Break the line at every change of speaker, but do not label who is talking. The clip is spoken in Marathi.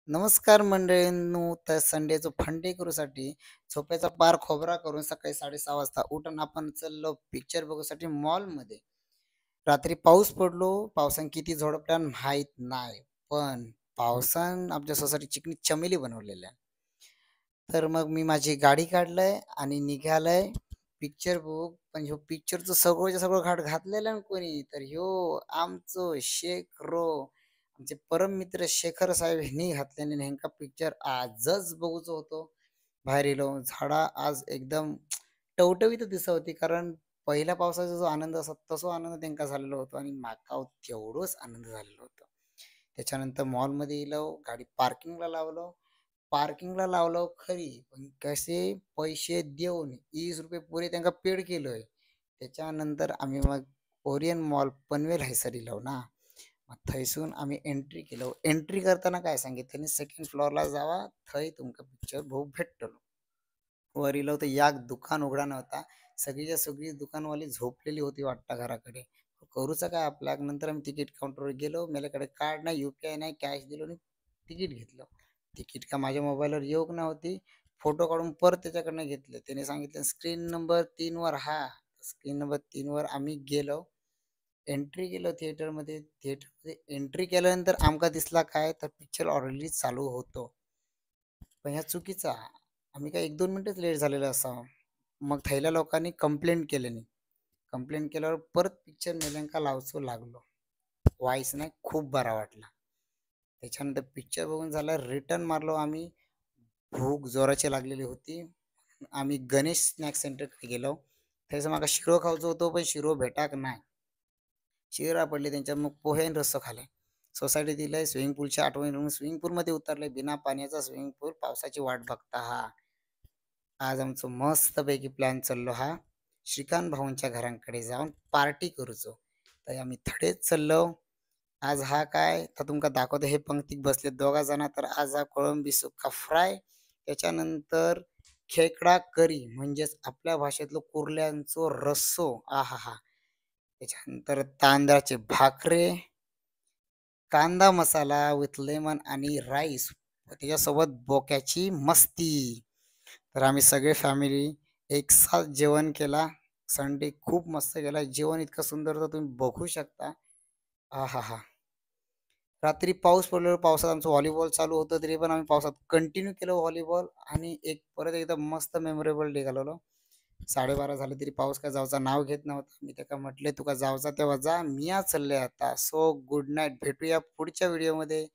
नमस्कार मंडळींनो. तर संडेचं फंडे करूसाठी झोपेचा पार खोबरा करून सकाळी 6:30 वाजता उठून आपण चाललो पिक्चर बघूसाठी मॉलमध्ये. रात्री पाऊस पडलो. पावसानं किती झोडपला माहीत नाही. पण पावसानं आमच्या सोसायटी चिकनी चमेली बनवलेल्या. तर मग मी माझी गाडी काढलंय आणि निघालोय पिक्चर बघू. पण ह्यो पिक्चरचं सगळंच्या सगळं घाट घातलेलं ना कोणी, तर ह्यो आमचं शेखरो, आमचे परम मित्र शेखर साहेब ह्यांनी घातल्याने नेमका पिक्चर आजच बघूचो होतो. बाहेर गेलो. झाडा आज एकदम टवटवीत दिसत होती. कारण पहिल्या पावसाचा जो आनंद असतो तसो आनंद त्यांका झालेला होता आणि माका तेवढंच आनंद झालेला होता. त्याच्यानंतर मॉलमध्ये गेलो, गाडी पार्किंगला लावलो. पार्किंगला लावलं खरी, पण कसे पैसे देऊन ₹20 पुरे त्यांना पेड केलोय. त्याच्यानंतर आम्ही मग ओरियन मॉल पनवेल हैसर इलो ना. मग थंयसून आम्ही एंट्री केलो. एंट्री करताना काय सांगितलं, सेकंड फ्लोअरला जावा, थंय तुमका पिक्चर बघूक भेटतलो. वर इलो तर याक दुकान उघडा नव्हता. सगळीच्या सगळी दुकानवाली झोपलेली होती वाटतं घराकडे. करूचं काय आपल्या. नंतर आम्ही तिकीट काउंटरवर गेलो. माझ्याकडे कार्ड नाही, UPI नाही, कॅश दिलो आणि तिकीट घेतलं. तिकीट का माझ्या मोबाईलवर येऊक नव्हती. फोटो काढून परत त्याच्याकडनं घेतले. त्याने सांगितलं स्क्रीन नंबर 3 वर स्क्रीन नंबर 3 वर आम्ही गेलो. एंट्री केलं थिएटरमध्ये. थिएटरमध्ये एंट्री केल्यानंतर आमका दिसला काय, तर पिक्चर ऑलरेडी चालू होतो. पण ह्या चुकीचा. आम्ही काय 1-2 मिनिटच लेट झालेलो असावं. मग थैल्या लोकांनी कंप्लेंट केल्यानी. कंप्लेंट केल्यावर परत पिक्चर मेल्यांका लावचो लागलो. व्हॉईस नाही खूप बरा वाटला. त्याच्यानंतर पिक्चर बघून झालं, रिटर्न मारलो आम्ही. भूक जोराची लागलेली होती. आम्ही गणेश स्नॅक सेंटरकडे गेलो. त्याचं माका शिरो खायचो होतो, पण शिरो भेटाक नाही. शिरा पडले त्यांच्या, मग पोहे आणि रस्सो खाल्ले. सोसायटी दिलंय स्विमिंग पूलच्या आठवणी, स्विमिंग पूलमध्ये उतरले. बिना पाण्याचा स्विमिंग पूल, पावसाची वाट बघता हा. आज आमचं मस्तपैकी प्लॅन चाललो हा, श्रीकांत भाऊंच्या घरांकडे जाऊन पार्टी करूचो. तर आम्ही थडेच चाललो. आज हा काय तर तुमका दाखवतो. हे पंक्तीत बसले दोघा जण. तर आज हा कोळंबी सुक्का फ्राय, त्याच्यानंतर खेकडा करी म्हणजेच आपल्या भाषेतलं कुर्ल्यांचो रस्सो. आहाहा. त्याच्यानंतर तांदळाचे भाकरे, कांदा मसाला विथ लेमन आणि राईस, त्याच्यासोबत बोक्याची मस्ती. तर आम्ही सगळे फॅमिली एक साथ जेवण केला. संडे खूप मस्त गेला. जेवण इतकं सुंदर होतं तुम्ही बघू शकता. आहाहा! रात्री पाऊस पडल्यावर पावसात आमचं व्हॉलीबॉल चालू होतं, तरी पण आम्ही पावसात कंटिन्यू केलं व्हॉलीबॉल आणि एक परत एकदा मस्त मेमोरेबल डे घालवलो. 12:30 झाले तरी पाऊस काय जायचं नाव घेत नव्हता. मी त्याला म्हटले, "तुका जायचं तेव्हा जा, मी आज चाललोय आता." So good night. भेटूया पुढच्या व्हिडिओमध्ये.